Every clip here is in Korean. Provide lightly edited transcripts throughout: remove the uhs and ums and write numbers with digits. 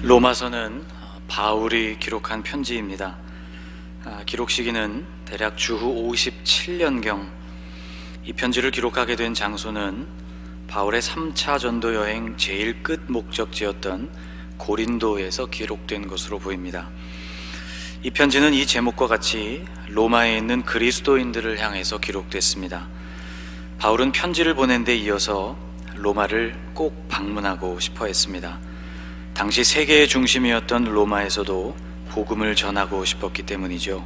로마서는 바울이 기록한 편지입니다. 기록 시기는 대략 주후 57년경. 이 편지를 기록하게 된 장소는 바울의 3차 전도 여행 제일 끝 목적지였던 고린도에서 기록된 것으로 보입니다. 이 편지는 이 제목과 같이 로마에 있는 그리스도인들을 향해서 기록됐습니다. 바울은 편지를 보낸 데 이어서 로마를 꼭 방문하고 싶어 했습니다. 당시 세계의 중심이었던 로마에서도 복음을 전하고 싶었기 때문이죠.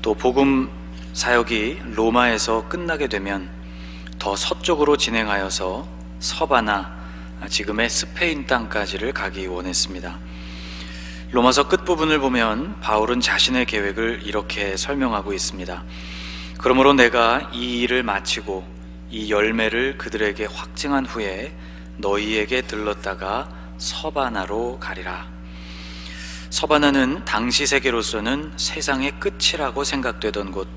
또 복음 사역이 로마에서 끝나게 되면 더 서쪽으로 진행하여서 서바나, 지금의 스페인 땅까지를 가기 원했습니다. 로마서 끝부분을 보면 바울은 자신의 계획을 이렇게 설명하고 있습니다. 그러므로 내가 이 일을 마치고 이 열매를 그들에게 확증한 후에 너희에게 들렀다가 서바나로 가리라. 서바나는 당시 세계로서는 세상의 끝이라고 생각되던 곳,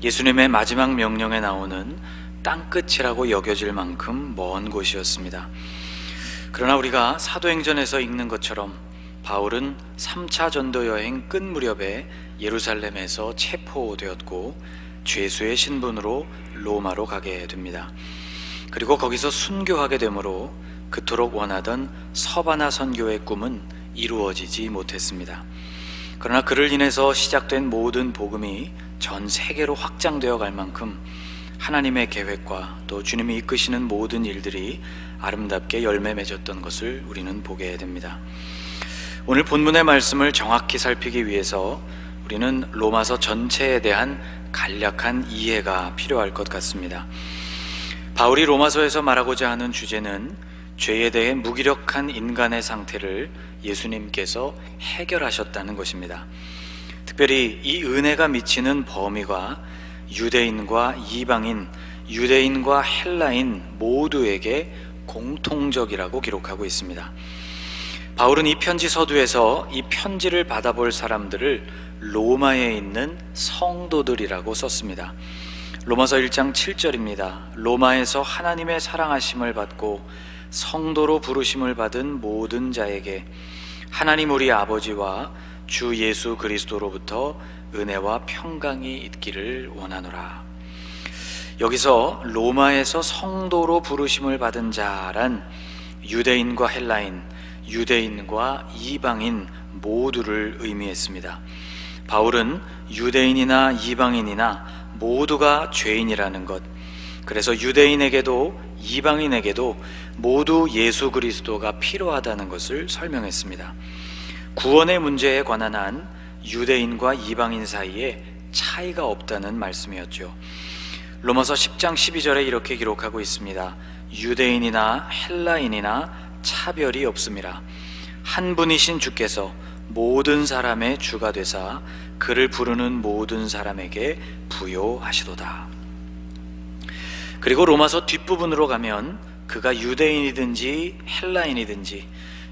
예수님의 마지막 명령에 나오는 땅끝이라고 여겨질 만큼 먼 곳이었습니다. 그러나 우리가 사도행전에서 읽는 것처럼 바울은 3차 전도 여행 끝 무렵에 예루살렘에서 체포되었고 죄수의 신분으로 로마로 가게 됩니다. 그리고 거기서 순교하게 되므로 그토록 원하던 서바나 선교의 꿈은 이루어지지 못했습니다. 그러나 그를 인해서 시작된 모든 복음이 전 세계로 확장되어 갈 만큼 하나님의 계획과 또 주님이 이끄시는 모든 일들이 아름답게 열매 맺었던 것을 우리는 보게 됩니다. 오늘 본문의 말씀을 정확히 살피기 위해서 우리는 로마서 전체에 대한 간략한 이해가 필요할 것 같습니다. 바울이 로마서에서 말하고자 하는 주제는 죄에 대해 무기력한 인간의 상태를 예수님께서 해결하셨다는 것입니다. 특별히 이 은혜가 미치는 범위가 유대인과 이방인, 유대인과 헬라인 모두에게 공통적이라고 기록하고 있습니다. 바울은 이 편지 서두에서 이 편지를 받아볼 사람들을 로마에 있는 성도들이라고 썼습니다. 로마서 1장 7절입니다. 로마에서 하나님의 사랑하심을 받고 성도로 부르심을 받은 모든 자에게 하나님 우리 아버지와 주 예수 그리스도로부터 은혜와 평강이 있기를 원하노라. 여기서 로마에서 성도로 부르심을 받은 자란 유대인과 헬라인, 유대인과 이방인 모두를 의미했습니다. 바울은 유대인이나 이방인이나 모두가 죄인이라는 것, 그래서 유대인에게도 이방인에게도 모두 예수 그리스도가 필요하다는 것을 설명했습니다. 구원의 문제에 관한 한 유대인과 이방인 사이에 차이가 없다는 말씀이었죠. 로마서 10장 12절에 이렇게 기록하고 있습니다. 유대인이나 헬라인이나 차별이 없음이라. 한 분이신 주께서 모든 사람의 주가 되사 그를 부르는 모든 사람에게 부요하시도다. 그리고 로마서 뒷부분으로 가면 그가 유대인이든지 헬라인이든지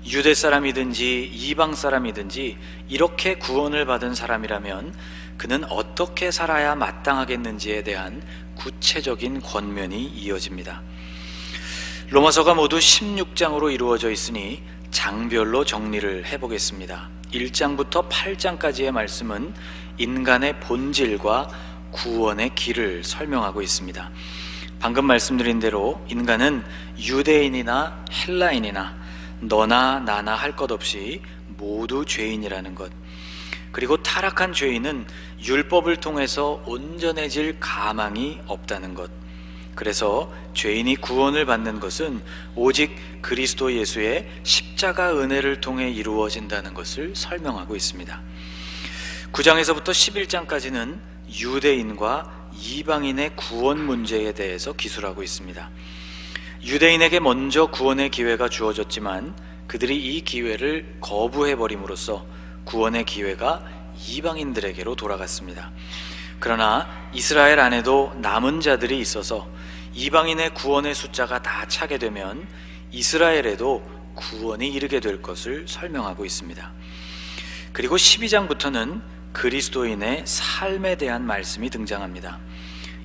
유대 사람이든지 이방 사람이든지 이렇게 구원을 받은 사람이라면 그는 어떻게 살아야 마땅하겠는지에 대한 구체적인 권면이 이어집니다. 로마서가 모두 16장으로 이루어져 있으니 장별로 정리를 해보겠습니다. 1장부터 8장까지의 말씀은 인간의 본질과 구원의 길을 설명하고 있습니다. 방금 말씀드린 대로 인간은 유대인이나 헬라인이나 너나 나나 할 것 없이 모두 죄인이라는 것, 그리고 타락한 죄인은 율법을 통해서 온전해질 가망이 없다는 것, 그래서 죄인이 구원을 받는 것은 오직 그리스도 예수의 십자가 은혜를 통해 이루어진다는 것을 설명하고 있습니다. 9장에서부터 11장까지는 유대인과 이방인의 구원 문제에 대해서 기술하고 있습니다. 유대인에게 먼저 구원의 기회가 주어졌지만 그들이 이 기회를 거부해버림으로써 구원의 기회가 이방인들에게로 돌아갔습니다. 그러나 이스라엘 안에도 남은 자들이 있어서 이방인의 구원의 숫자가 다 차게 되면 이스라엘에도 구원이 이르게 될 것을 설명하고 있습니다. 그리고 12장부터는 그리스도인의 삶에 대한 말씀이 등장합니다.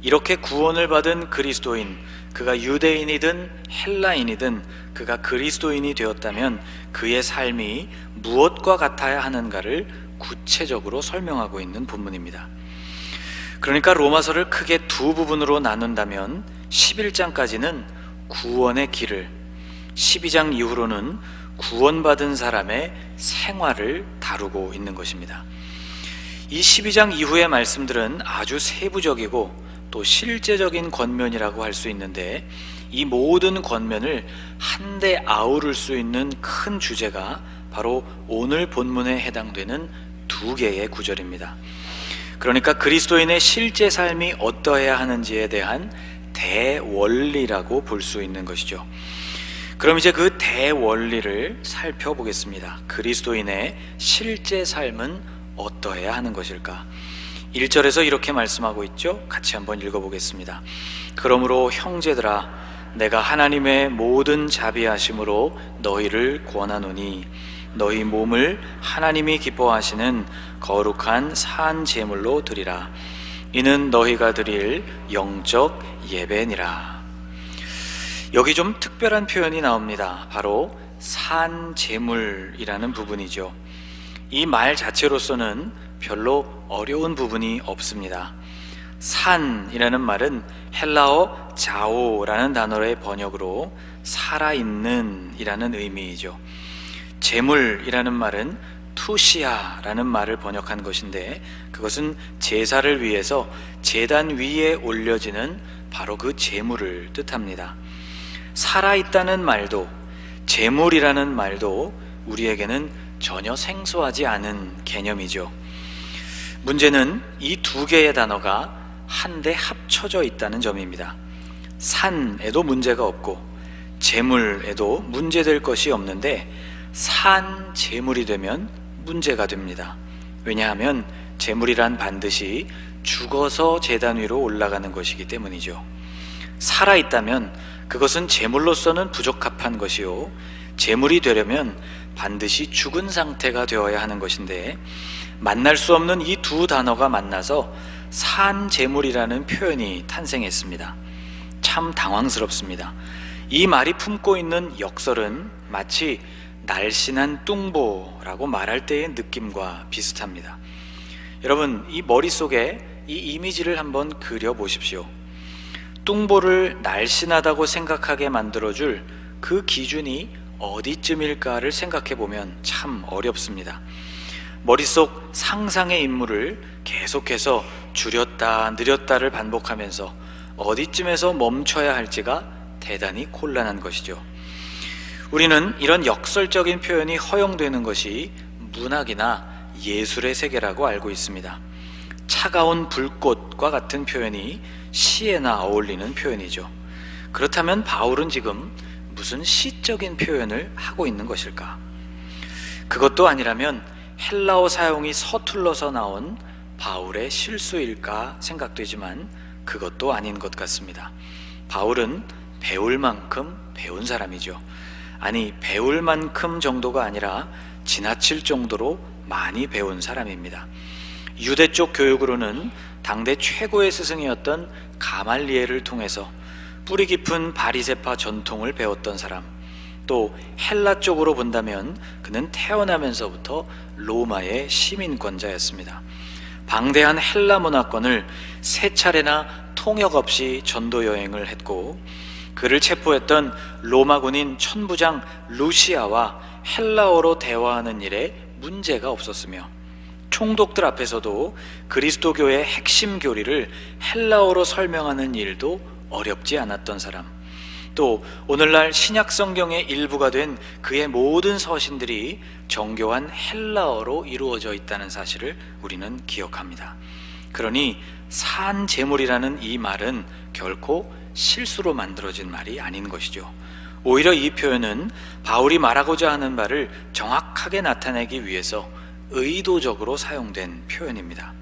이렇게 구원을 받은 그리스도인, 그가 유대인이든 헬라인이든 그가 그리스도인이 되었다면 그의 삶이 무엇과 같아야 하는가를 구체적으로 설명하고 있는 본문입니다. 그러니까 로마서를 크게 두 부분으로 나눈다면 11장까지는 구원의 길을, 12장 이후로는 구원받은 사람의 생활을 다루고 있는 것입니다. 이 12장 이후의 말씀들은 아주 세부적이고 또 실제적인 권면이라고 할 수 있는데, 이 모든 권면을 한데 아우를 수 있는 큰 주제가 바로 오늘 본문에 해당되는 두 개의 구절입니다. 그러니까 그리스도인의 실제 삶이 어떠해야 하는지에 대한 대원리라고 볼 수 있는 것이죠. 그럼 이제 그 대원리를 살펴보겠습니다. 그리스도인의 실제 삶은 어떠해야 하는 것일까? 1절에서 이렇게 말씀하고 있죠. 같이 한번 읽어보겠습니다. 그러므로 형제들아, 내가 하나님의 모든 자비하심으로 너희를 권하노니 너희 몸을 하나님이 기뻐하시는 거룩한 산 제물로 드리라. 이는 너희가 드릴 영적 예배니라. 여기 좀 특별한 표현이 나옵니다. 바로 산 제물이라는 부분이죠. 이 말 자체로서는 별로 어려운 부분이 없습니다. 산이라는 말은 헬라어 자오라는 단어의 번역으로 살아있는 이라는 의미이죠. 제물이라는 말은 투시아라는 말을 번역한 것인데, 그것은 제사를 위해서 제단 위에 올려지는 바로 그 제물을 뜻합니다. 살아있다는 말도 제물이라는 말도 우리에게는 전혀 생소하지 않은 개념이죠. 문제는 이 두 개의 단어가 한데 합쳐져 있다는 점입니다. 산에도 문제가 없고 제물에도 문제될 것이 없는데 산 제물이 되면 문제가 됩니다. 왜냐하면 제물이란 반드시 죽어서 제단 위로 올라가는 것이기 때문이죠. 살아있다면 그것은 제물로서는 부적합한 것이요, 제물이 되려면 반드시 죽은 상태가 되어야 하는 것인데, 만날 수 없는 이 두 단어가 만나서 산제물이라는 표현이 탄생했습니다. 참 당황스럽습니다. 이 말이 품고 있는 역설은 마치 날씬한 뚱보라고 말할 때의 느낌과 비슷합니다. 여러분, 이 머릿속에 이 이미지를 한번 그려보십시오. 뚱보를 날씬하다고 생각하게 만들어줄 그 기준이 어디쯤일까를 생각해보면 참 어렵습니다. 머릿속 상상의 인물을 계속해서 줄였다 늘렸다를 반복하면서 어디쯤에서 멈춰야 할지가 대단히 곤란한 것이죠. 우리는 이런 역설적인 표현이 허용되는 것이 문학이나 예술의 세계라고 알고 있습니다. 차가운 불꽃과 같은 표현이 시에나 어울리는 표현이죠. 그렇다면 바울은 지금 무슨 시적인 표현을 하고 있는 것일까? 그것도 아니라면 헬라어 사용이 서툴러서 나온 바울의 실수일까 생각되지만 그것도 아닌 것 같습니다. 바울은 배울 만큼 배운 사람이죠. 아니, 배울 만큼 정도가 아니라 지나칠 정도로 많이 배운 사람입니다. 유대 쪽 교육으로는 당대 최고의 스승이었던 가말리엘을 통해서 뿌리 깊은 바리새파 전통을 배웠던 사람, 또 헬라 쪽으로 본다면 그는 태어나면서부터 로마의 시민권자였습니다. 방대한 헬라 문화권을 세 차례나 통역 없이 전도 여행을 했고, 그를 체포했던 로마 군인 천부장 루시아와 헬라어로 대화하는 일에 문제가 없었으며, 총독들 앞에서도 그리스도교의 핵심 교리를 헬라어로 설명하는 일도 어렵지 않았던 사람, 또 오늘날 신약 성경의 일부가 된 그의 모든 서신들이 정교한 헬라어로 이루어져 있다는 사실을 우리는 기억합니다. 그러니 산제물이라는 이 말은 결코 실수로 만들어진 말이 아닌 것이죠. 오히려 이 표현은 바울이 말하고자 하는 바를 정확하게 나타내기 위해서 의도적으로 사용된 표현입니다.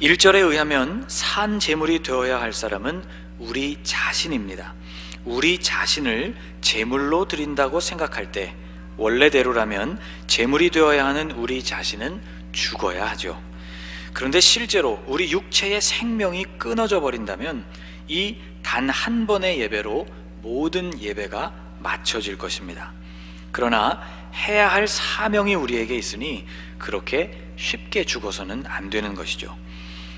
1절에 의하면 산제물이 되어야 할 사람은 우리 자신입니다. 우리 자신을 제물로 드린다고 생각할 때 원래대로라면 제물이 되어야 하는 우리 자신은 죽어야 하죠. 그런데 실제로 우리 육체의 생명이 끊어져 버린다면 이 단 한 번의 예배로 모든 예배가 맞춰질 것입니다. 그러나 해야 할 사명이 우리에게 있으니 그렇게 쉽게 죽어서는 안 되는 것이죠.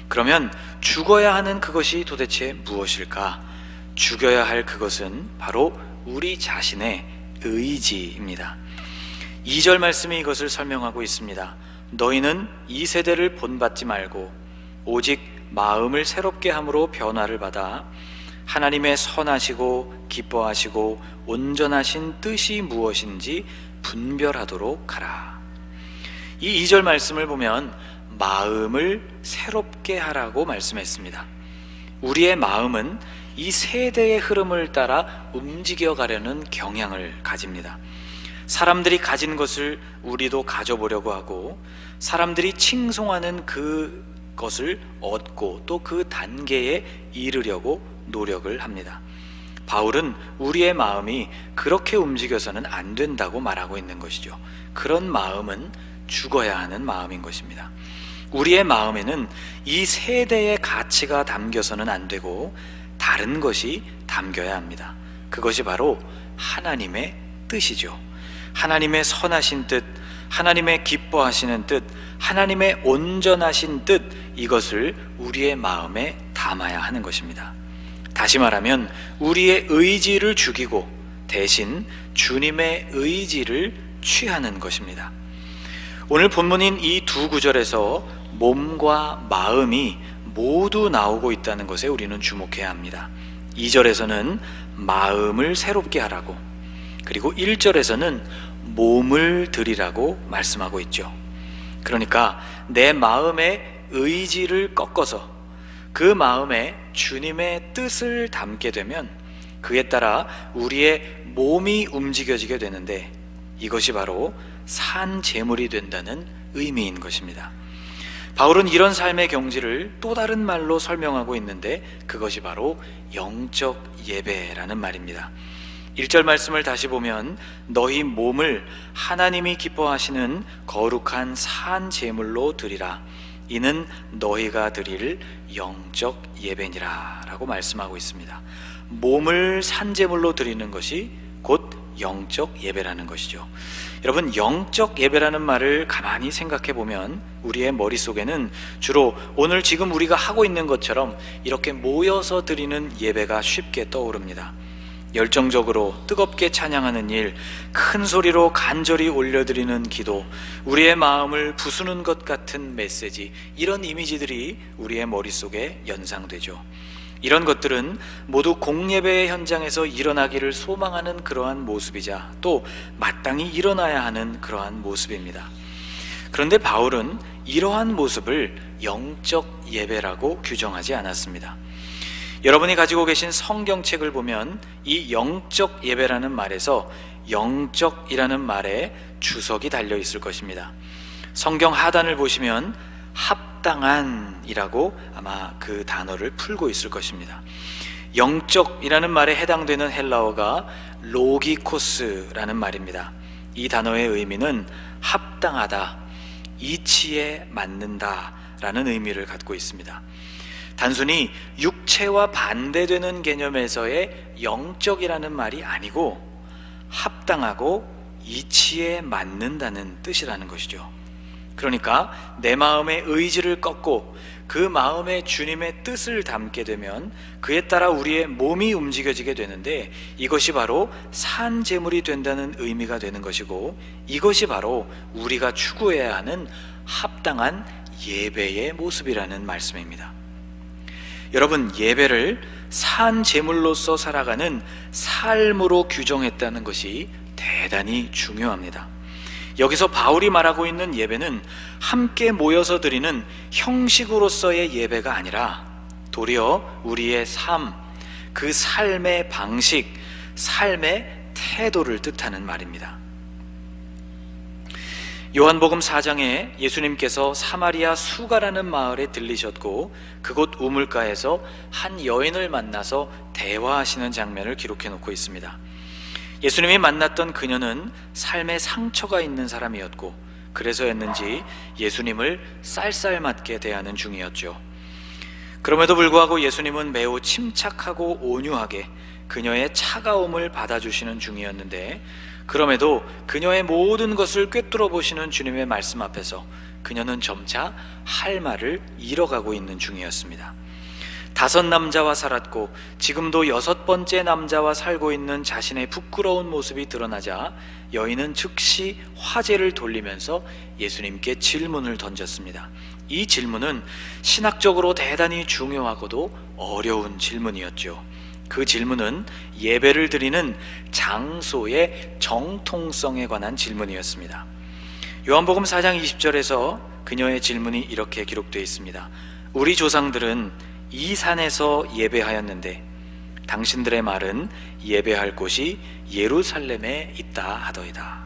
그러면 죽어야 하는 그것이 도대체 무엇일까? 죽여야 할 그것은 바로 우리 자신의 의지입니다. 2절 말씀이 이것을 설명하고 있습니다. 너희는 이 세대를 본받지 말고 오직 마음을 새롭게 함으로 변화를 받아 하나님의 선하시고 기뻐하시고 온전하신 뜻이 무엇인지 분별하도록 하라. 이 2절 말씀을 보면 마음을 새롭게 하라고 말씀했습니다. 우리의 마음은 이 세대의 흐름을 따라 움직여가려는 경향을 가집니다. 사람들이 가진 것을 우리도 가져보려고 하고, 사람들이 칭송하는 그것을 얻고 또 그 단계에 이르려고 노력을 합니다. 바울은 우리의 마음이 그렇게 움직여서는 안 된다고 말하고 있는 것이죠. 그런 마음은 죽어야 하는 마음인 것입니다. 우리의 마음에는 이 세대의 가치가 담겨서는 안 되고 다른 것이 담겨야 합니다. 그것이 바로 하나님의 뜻이죠. 하나님의 선하신 뜻, 하나님의 기뻐하시는 뜻, 하나님의 온전하신 뜻, 이것을 우리의 마음에 담아야 하는 것입니다. 다시 말하면 우리의 의지를 죽이고 대신 주님의 의지를 취하는 것입니다. 오늘 본문인 이 두 구절에서 몸과 마음이 모두 나오고 있다는 것에 우리는 주목해야 합니다. 2절에서는 마음을 새롭게 하라고, 그리고 1절에서는 몸을 드리라고 말씀하고 있죠. 그러니까 내 마음의 의지를 꺾어서 그 마음에 주님의 뜻을 담게 되면 그에 따라 우리의 몸이 움직여지게 되는데, 이것이 바로 산 제물이 된다는 의미인 것입니다. 바울은 이런 삶의 경지를 또 다른 말로 설명하고 있는데, 그것이 바로 영적 예배라는 말입니다. 1절 말씀을 다시 보면 너희 몸을 하나님이 기뻐하시는 거룩한 산 제물로 드리라, 이는 너희가 드릴 영적 예배니라 라고 말씀하고 있습니다. 몸을 산 제물로 드리는 것이 곧 영적 예배라는 것이죠. 여러분, 영적 예배라는 말을 가만히 생각해 보면 우리의 머릿속에는 주로 오늘 지금 우리가 하고 있는 것처럼 이렇게 모여서 드리는 예배가 쉽게 떠오릅니다. 열정적으로 뜨겁게 찬양하는 일, 큰 소리로 간절히 올려드리는 기도, 우리의 마음을 부수는 것 같은 메시지, 이런 이미지들이 우리의 머릿속에 연상되죠. 이런 것들은 모두 공예배의 현장에서 일어나기를 소망하는 그러한 모습이자 또 마땅히 일어나야 하는 그러한 모습입니다. 그런데 바울은 이러한 모습을 영적 예배라고 규정하지 않았습니다. 여러분이 가지고 계신 성경책을 보면 이 영적 예배라는 말에서 영적이라는 말에 주석이 달려 있을 것입니다. 성경 하단을 보시면 합당한이라고 아마 그 단어를 풀고 있을 것입니다. 영적이라는 말에 해당되는 헬라어가 로기코스라는 말입니다. 이 단어의 의미는 합당하다, 이치에 맞는다 라는 의미를 갖고 있습니다. 단순히 육체와 반대되는 개념에서의 영적이라는 말이 아니고 합당하고 이치에 맞는다는 뜻이라는 것이죠. 그러니까 내 마음의 의지를 꺾고 그 마음에 주님의 뜻을 담게 되면 그에 따라 우리의 몸이 움직여지게 되는데, 이것이 바로 산 제물이 된다는 의미가 되는 것이고, 이것이 바로 우리가 추구해야 하는 합당한 예배의 모습이라는 말씀입니다. 여러분, 예배를 산 제물로서 살아가는 삶으로 규정했다는 것이 대단히 중요합니다. 여기서 바울이 말하고 있는 예배는 함께 모여서 드리는 형식으로서의 예배가 아니라 도리어 우리의 삶, 그 삶의 방식, 삶의 태도를 뜻하는 말입니다. 요한복음 4장에 예수님께서 사마리아 수가라는 마을에 들리셨고 그곳 우물가에서 한 여인을 만나서 대화하시는 장면을 기록해 놓고 있습니다. 예수님이 만났던 그녀는 삶에 상처가 있는 사람이었고 그래서였는지 예수님을 쌀쌀맞게 대하는 중이었죠. 그럼에도 불구하고 예수님은 매우 침착하고 온유하게 그녀의 차가움을 받아주시는 중이었는데, 그럼에도 그녀의 모든 것을 꿰뚫어 보시는 주님의 말씀 앞에서 그녀는 점차 할 말을 잃어가고 있는 중이었습니다. 5 남자와 살았고 지금도 6번째 남자와 살고 있는 자신의 부끄러운 모습이 드러나자 여인은 즉시 화제를 돌리면서 예수님께 질문을 던졌습니다. 이 질문은 신학적으로 대단히 중요하고도 어려운 질문이었죠. 그 질문은 예배를 드리는 장소의 정통성에 관한 질문이었습니다. 요한복음 4장 20절에서 그녀의 질문이 이렇게 기록되어 있습니다. 우리 조상들은 이 산에서 예배하였는데 당신들의 말은 예배할 곳이 예루살렘에 있다 하더이다.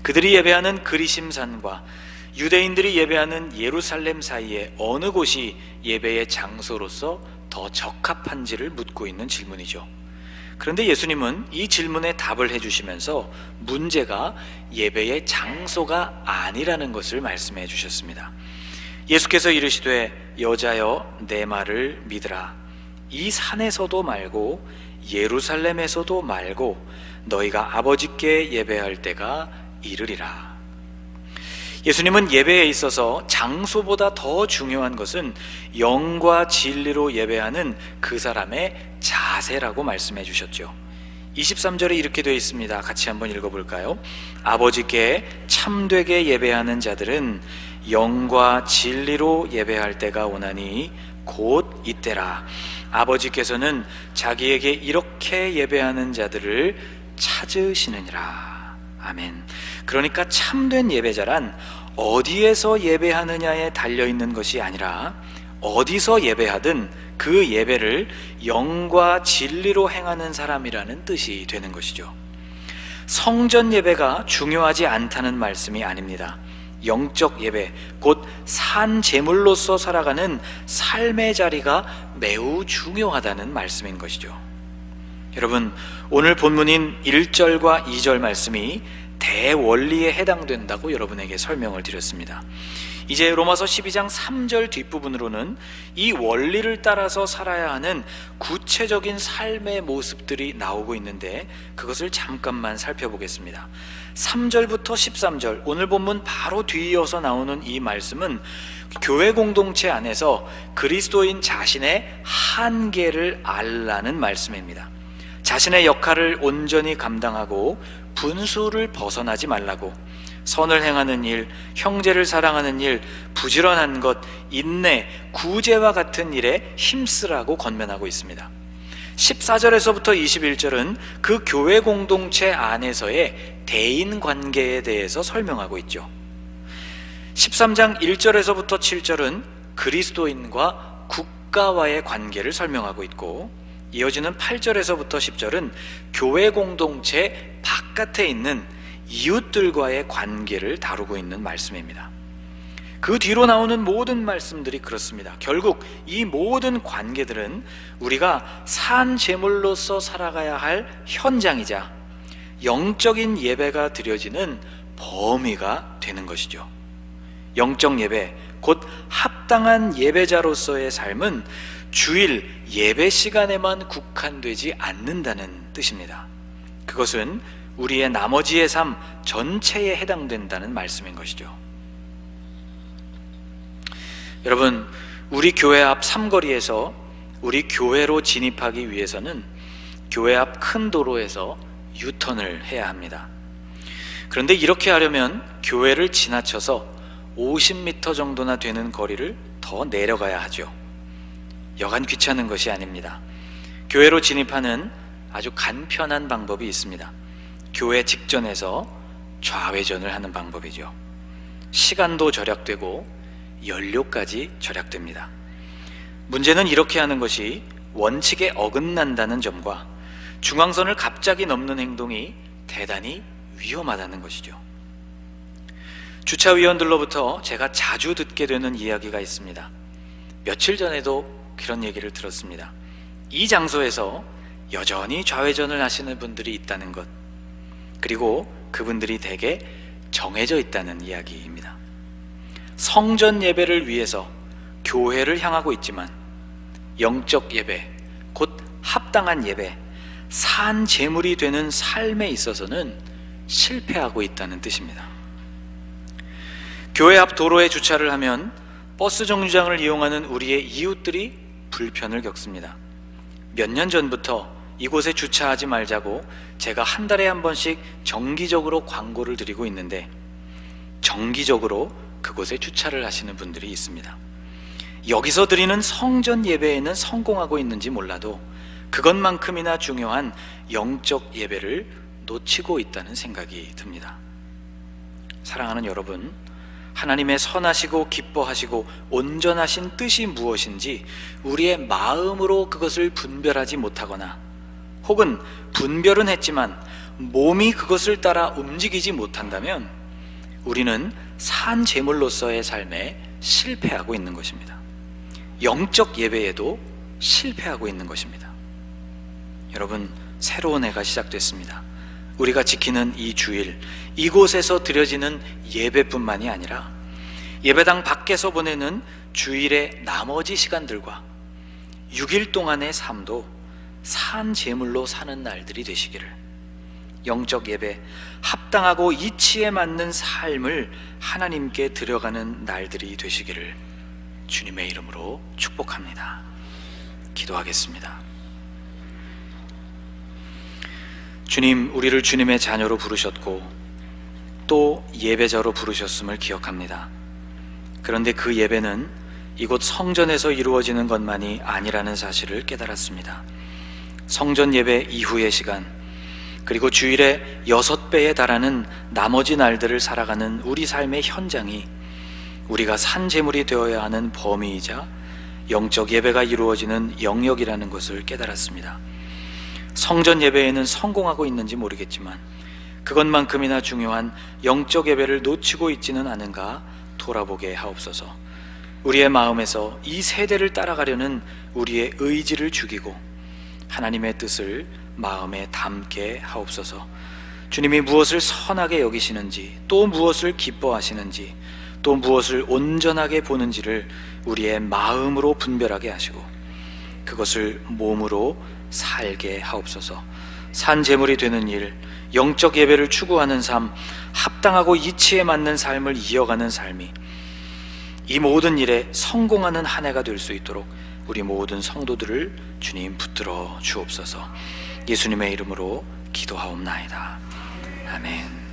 그들이 예배하는 그리심산과 유대인들이 예배하는 예루살렘 사이에 어느 곳이 예배의 장소로서 더 적합한지를 묻고 있는 질문이죠. 그런데 예수님은 이 질문에 답을 해주시면서 문제가 예배의 장소가 아니라는 것을 말씀해 주셨습니다. 예수께서 이르시되 여자여 내 말을 믿으라. 이 산에서도 말고 예루살렘에서도 말고 너희가 아버지께 예배할 때가 이르리라. 예수님은 예배에 있어서 장소보다 더 중요한 것은 영과 진리로 예배하는 그 사람의 자세라고 말씀해 주셨죠. 23절에 이렇게 되어 있습니다. 같이 한번 읽어볼까요? 아버지께 참되게 예배하는 자들은 영과 진리로 예배할 때가 오나니 곧 이때라. 아버지께서는 자기에게 이렇게 예배하는 자들을 찾으시느니라. 아멘. 그러니까 참된 예배자란 어디에서 예배하느냐에 달려있는 것이 아니라 어디서 예배하든 그 예배를 영과 진리로 행하는 사람이라는 뜻이 되는 것이죠. 성전 예배가 중요하지 않다는 말씀이 아닙니다. 영적 예배, 곧 산 제물로서 살아가는 삶의 자리가 매우 중요하다는 말씀인 것이죠. 여러분, 오늘 본문인 1절과 2절 말씀이 대원리에 해당된다고 여러분에게 설명을 드렸습니다. 이제 로마서 12장 3절 뒷부분으로는 이 원리를 따라서 살아야 하는 구체적인 삶의 모습들이 나오고 있는데 그것을 잠깐만 살펴보겠습니다. 3절부터 13절, 오늘 본문 바로 뒤이어서 나오는 이 말씀은 교회 공동체 안에서 그리스도인 자신의 한계를 알라는 말씀입니다. 자신의 역할을 온전히 감당하고 분수를 벗어나지 말라고, 선을 행하는 일, 형제를 사랑하는 일, 부지런한 것, 인내, 구제와 같은 일에 힘쓰라고 권면하고 있습니다. 14절에서부터 21절은 그 교회 공동체 안에서의 대인 관계에 대해서 설명하고 있죠. 13장 1절에서부터 7절은 그리스도인과 국가와의 관계를 설명하고 있고, 이어지는 8절에서부터 10절은 교회 공동체 바깥에 있는 이웃들과의 관계를 다루고 있는 말씀입니다. 그 뒤로 나오는 모든 말씀들이 그렇습니다. 결국 이 모든 관계들은 우리가 산 제물로서 살아가야 할 현장이자 영적인 예배가 드려지는 범위가 되는 것이죠. 영적 예배, 곧 합당한 예배자로서의 삶은 주일 예배 시간에만 국한되지 않는다는 뜻입니다. 그것은 우리의 나머지의 삶 전체에 해당된다는 말씀인 것이죠. 여러분, 우리 교회 앞 삼거리에서 우리 교회로 진입하기 위해서는 교회 앞 큰 도로에서 유턴을 해야 합니다. 그런데 이렇게 하려면 교회를 지나쳐서 50m 정도나 되는 거리를 더 내려가야 하죠. 여간 귀찮은 것이 아닙니다. 교회로 진입하는 아주 간편한 방법이 있습니다. 교회 직전에서 좌회전을 하는 방법이죠. 시간도 절약되고 연료까지 절약됩니다. 문제는 이렇게 하는 것이 원칙에 어긋난다는 점과 중앙선을 갑자기 넘는 행동이 대단히 위험하다는 것이죠. 주차위원들로부터 제가 자주 듣게 되는 이야기가 있습니다. 며칠 전에도 그런 얘기를 들었습니다. 이 장소에서 여전히 좌회전을 하시는 분들이 있다는 것, 그리고 그분들이 대개 정해져 있다는 이야기입니다. 성전 예배를 위해서 교회를 향하고 있지만 영적 예배, 곧 합당한 예배, 산 제물이 되는 삶에 있어서는 실패하고 있다는 뜻입니다. 교회 앞 도로에 주차를 하면 버스 정류장을 이용하는 우리의 이웃들이 불편을 겪습니다. 몇 년 전부터 이곳에 주차하지 말자고 제가 한 달에 한 번씩 정기적으로 광고를 드리고 있는데 정기적으로 그곳에 주차를 하시는 분들이 있습니다. 여기서 드리는 성전 예배에는 성공하고 있는지 몰라도 그것만큼이나 중요한 영적 예배를 놓치고 있다는 생각이 듭니다. 사랑하는 여러분, 하나님의 선하시고 기뻐하시고 온전하신 뜻이 무엇인지 우리의 마음으로 그것을 분별하지 못하거나 혹은 분별은 했지만 몸이 그것을 따라 움직이지 못한다면 우리는 산 제물로서의 삶에 실패하고 있는 것입니다. 영적 예배에도 실패하고 있는 것입니다. 여러분, 새로운 해가 시작됐습니다. 우리가 지키는 이 주일, 이곳에서 드려지는 예배뿐만이 아니라 예배당 밖에서 보내는 주일의 나머지 시간들과 6일 동안의 삶도 산 제물로 사는 날들이 되시기를, 영적 예배, 합당하고 이치에 맞는 삶을 하나님께 드려가는 날들이 되시기를 주님의 이름으로 축복합니다. 기도하겠습니다. 주님, 우리를 주님의 자녀로 부르셨고 또 예배자로 부르셨음을 기억합니다. 그런데 그 예배는 이곳 성전에서 이루어지는 것만이 아니라는 사실을 깨달았습니다. 성전 예배 이후의 시간, 그리고 주일의 6배에 달하는 나머지 날들을 살아가는 우리 삶의 현장이 우리가 산 제물이 되어야 하는 범위이자 영적 예배가 이루어지는 영역이라는 것을 깨달았습니다. 성전 예배에는 성공하고 있는지 모르겠지만 그것만큼이나 중요한 영적 예배를 놓치고 있지는 않은가 돌아보게 하옵소서. 우리의 마음에서 이 세대를 따라가려는 우리의 의지를 죽이고 하나님의 뜻을 마음에 담게 하옵소서. 주님이 무엇을 선하게 여기시는지, 또 무엇을 기뻐하시는지, 또 무엇을 온전하게 보는지를 우리의 마음으로 분별하게 하시고 그것을 몸으로 살게 하옵소서. 산 제물이 되는 일, 영적 예배를 추구하는 삶, 합당하고 이치에 맞는 삶을 이어가는 삶이 이 모든 일에 성공하는 한 해가 될 수 있도록 우리 모든 성도들을 주님 붙들어 주옵소서. 예수님의 이름으로 기도하옵나이다. 아멘.